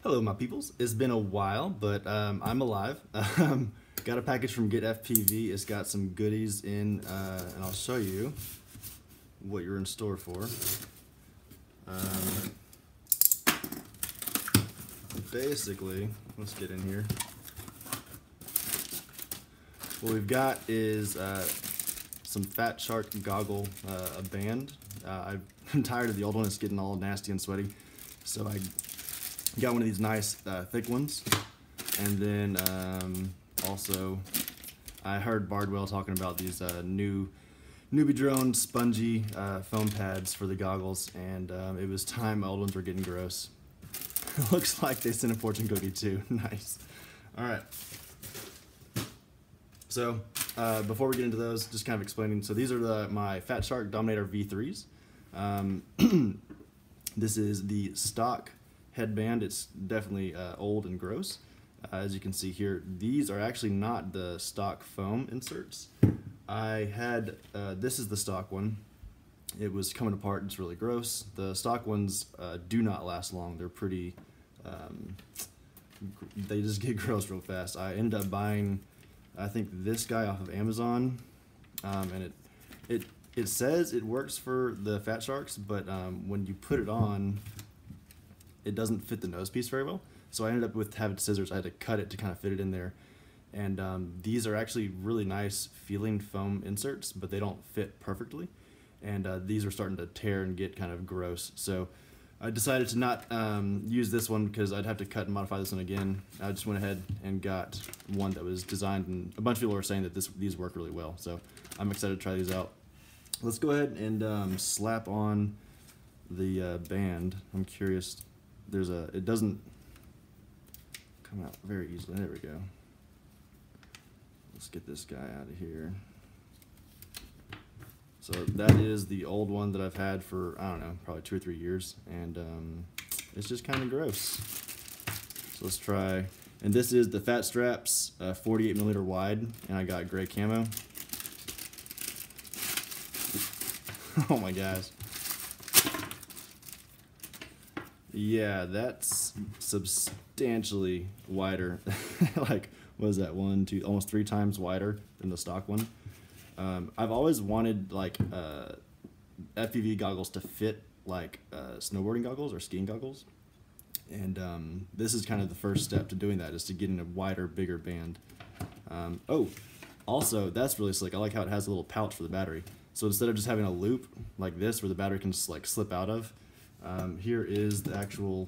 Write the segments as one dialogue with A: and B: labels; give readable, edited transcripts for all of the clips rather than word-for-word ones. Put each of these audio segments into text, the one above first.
A: Hello, my peoples. It's been a while, but I'm alive. Got a package from GetFPV. It's got some goodies in, and I'll show you what you're in store for. Basically, let's get in here. What we've got is some FatShark Goggle, a band. I'm tired of the old one. It's getting all nasty and sweaty, so I got one of these nice thick ones. And then also I heard Bardwell talking about these new newbie drone spongy foam pads for the goggles, and it was time. My old ones were getting gross. Looks like they sent a fortune cookie too. Nice. All right. So before we get into those, just kind of explaining. So these are my FatShark Dominator V3s. This is the stock headband. It's definitely old and gross. As you can see here, these are actually not the stock foam inserts. I had, this is the stock one. It was coming apart. It's really gross. The stock ones do not last long. They're pretty, they just get gross real fast. I ended up buying, I think, this guy off of Amazon, and it says it works for the Fatsharks, but when you put it on, it doesn't fit the nose piece very well. So I ended up with having scissors. I had to cut it to kind of fit it in there. And these are actually really nice feeling foam inserts, but they don't fit perfectly. And these are starting to tear and get kind of gross. So I decided to not use this one because I'd have to cut and modify this one again. I just went ahead and got one that was designed, and a bunch of people were saying that these work really well. So I'm excited to try these out. Let's go ahead and slap on the band. I'm curious. It doesn't come out very easily. There we go. Let's get this guy out of here. So that is the old one that I've had for, I don't know, probably 2 or 3 years, and it's just kind of gross. So let's try, and this is the Fat Straps 48mm wide, and I got gray camo. Oh my gosh. Yeah, that's substantially wider. Like, what is that, 1, 2, almost 3 times wider than the stock one. I've always wanted like FPV goggles to fit like snowboarding goggles or skiing goggles, and this is kind of the first step to doing that, is to getting a wider, bigger band. Oh, also that's really slick. I like how it has a little pouch for the battery. So instead of just having a loop like this where the battery can just like slip out of, here is the actual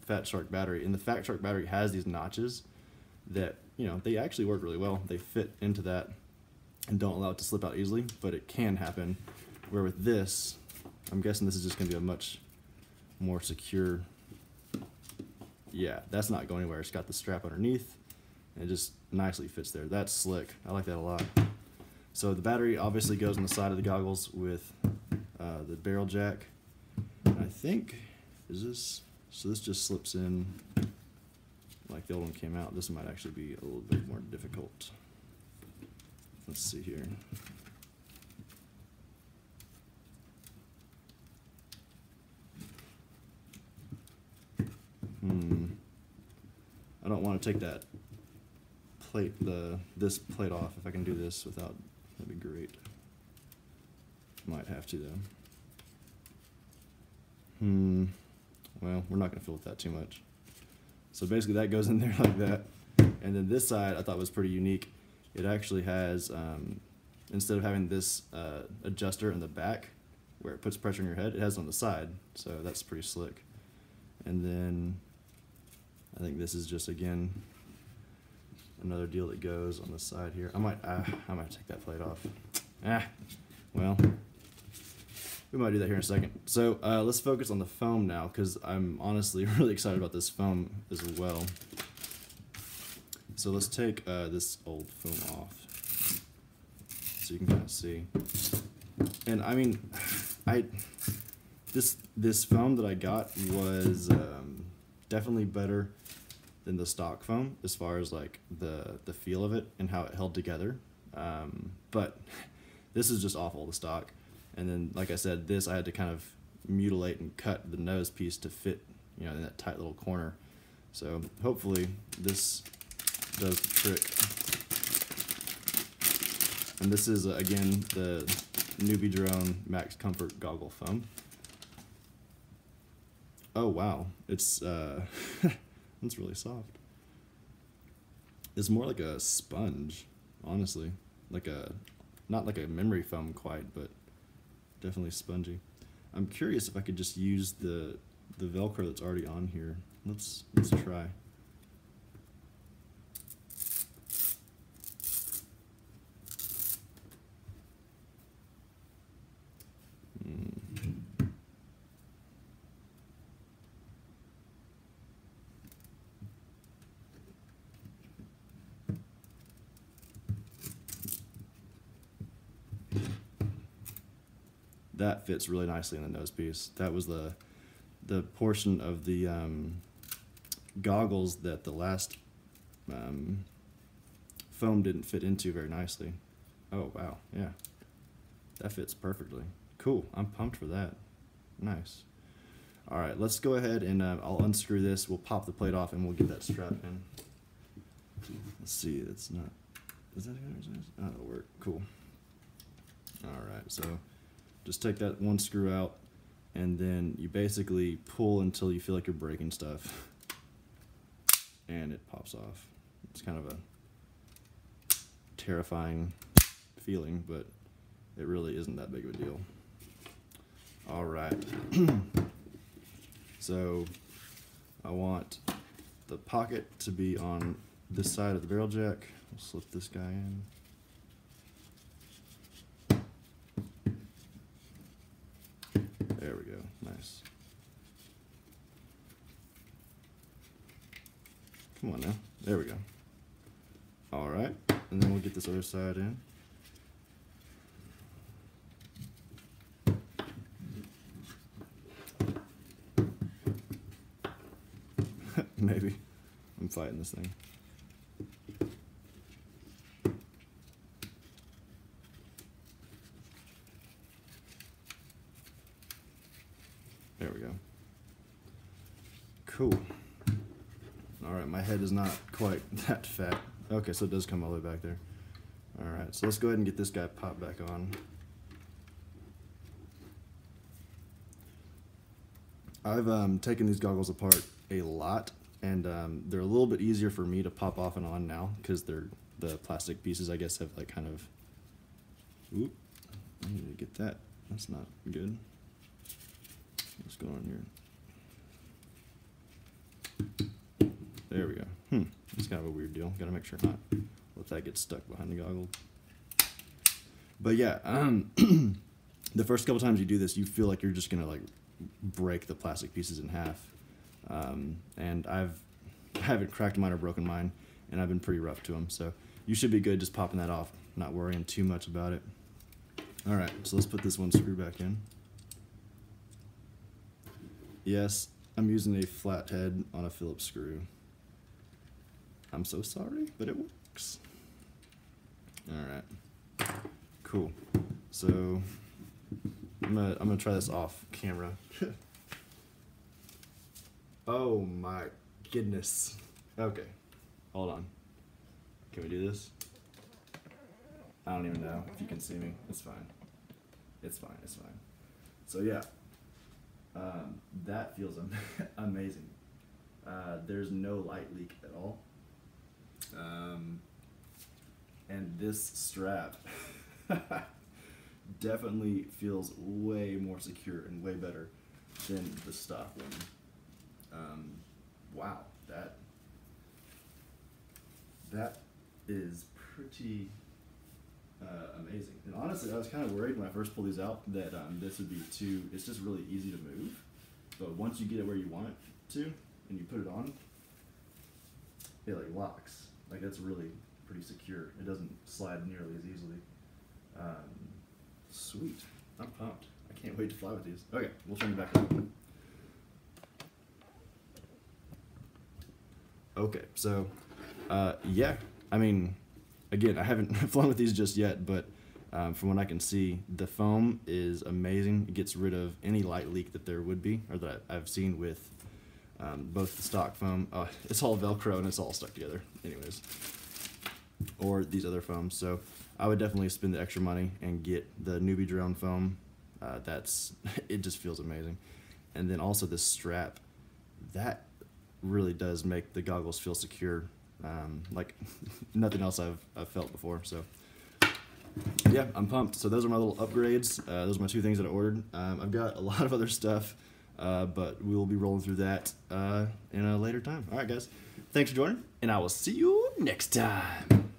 A: FatShark battery, and the FatShark battery has these notches that, you know, they actually work really well. They fit into that and don't allow it to slip out easily, but it can happen. Where with this, I'm guessing this is just going to be a much more secure. Yeah, that's not going anywhere. It's got the strap underneath, and it just nicely fits there. That's slick. I like that a lot. So the battery obviously goes on the side of the goggles with the barrel jack. And I think, so this just slips in like the old one came out. This might actually be a little bit more difficult. Let's see here. I don't want to take that plate, this plate off. If I can do this without, that'd be great. Might have to though. Well, we're not going to fill with that too much. So basically that goes in there like that. And then this side I thought was pretty unique. It actually has, instead of having this adjuster in the back where it puts pressure on your head, it has it on the side. So that's pretty slick. And then I think this is just, again, another deal that goes on the side here. I might take that plate off. Well, we might do that here in a second. So let's focus on the foam now, because I'm honestly really excited about this foam as well. So let's take this old foam off so you can kind of see. And I mean, this foam that I got was definitely better than the stock foam as far as like the feel of it and how it held together. But this is just awful, the stock. And then, like I said, this I had to kind of mutilate and cut the nose piece to fit, you know, in that tight little corner. So hopefully this does the trick. And this is, again, the Newbie Drone Max Comfort Goggle Foam. Oh wow, it's it's really soft. It's more like a sponge, honestly. Like a, not like a memory foam quite, but definitely spongy. I'm curious if I could just use the Velcro that's already on here. Let's try. That fits really nicely in the nose piece. That was the portion of the goggles that the last foam didn't fit into very nicely. Oh wow, yeah, that fits perfectly. Cool, I'm pumped for that. Nice. All right, let's go ahead and I'll unscrew this. We'll pop the plate off and we'll get that strap in. Let's see, it's not. Is that good? Oh, that'll work. Cool. All right, so just take that one screw out, and then you basically pull until you feel like you're breaking stuff, and it pops off. It's kind of a terrifying feeling, but it really isn't that big of a deal. All right. So I want the pocket to be on this side of the barrel jack. We'll slip this guy in. There we go, nice. Come on now, there we go. All right, and then we'll get this other side in. Maybe, I'm fighting this thing. There we go. Cool. All right, my head is not quite that fat. Okay, so it does come all the way back there. All right, so let's go ahead and get this guy popped back on. I've taken these goggles apart a lot, and they're a little bit easier for me to pop off and on now because the plastic pieces, I guess, have like kind of. Oop! I need to get that. That's not good. What's going on here? There we go. It's kind of a weird deal. Gotta make sure not let that get stuck behind the goggle. But yeah, the first couple times you do this, you feel like you're just gonna like break the plastic pieces in half. And I haven't cracked mine or broken mine, and I've been pretty rough to them. So you should be good just popping that off, not worrying too much about it. All right, so let's put this one screw back in. Yes, I'm using a flat head on a Phillips screw. I'm so sorry, but it works. All right, cool. So I'm gonna try this off camera. Oh my goodness. Okay, hold on. Can we do this? I don't even know if you can see me. It's fine. It's fine. It's fine. So yeah. That feels amazing. There's no light leak at all. And this strap definitely feels way more secure and way better than the stock one. Wow, that is pretty amazing. And honestly, I was kind of worried when I first pulled these out that this would be it's just really easy to move. But once you get it where you want it to, and you put it on, it like locks. Like that's really pretty secure. It doesn't slide nearly as easily. Sweet, I'm pumped. I can't wait to fly with these. Okay, we'll turn it back on. Okay, so yeah, I mean, again, I haven't flown with these just yet, but from what I can see, the foam is amazing. It gets rid of any light leak that there would be, or that I've seen with both the stock foam, it's all Velcro and it's all stuck together anyways, or these other foams. So I would definitely spend the extra money and get the newbie drone foam. It just feels amazing. And then also this strap, that really does make the goggles feel secure, like nothing else I've felt before. So yeah, I'm pumped. So those are my little upgrades. Those are my 2 things that I ordered. I've got a lot of other stuff, but we will be rolling through that in a later time. All right, guys. Thanks for joining, and I will see you next time.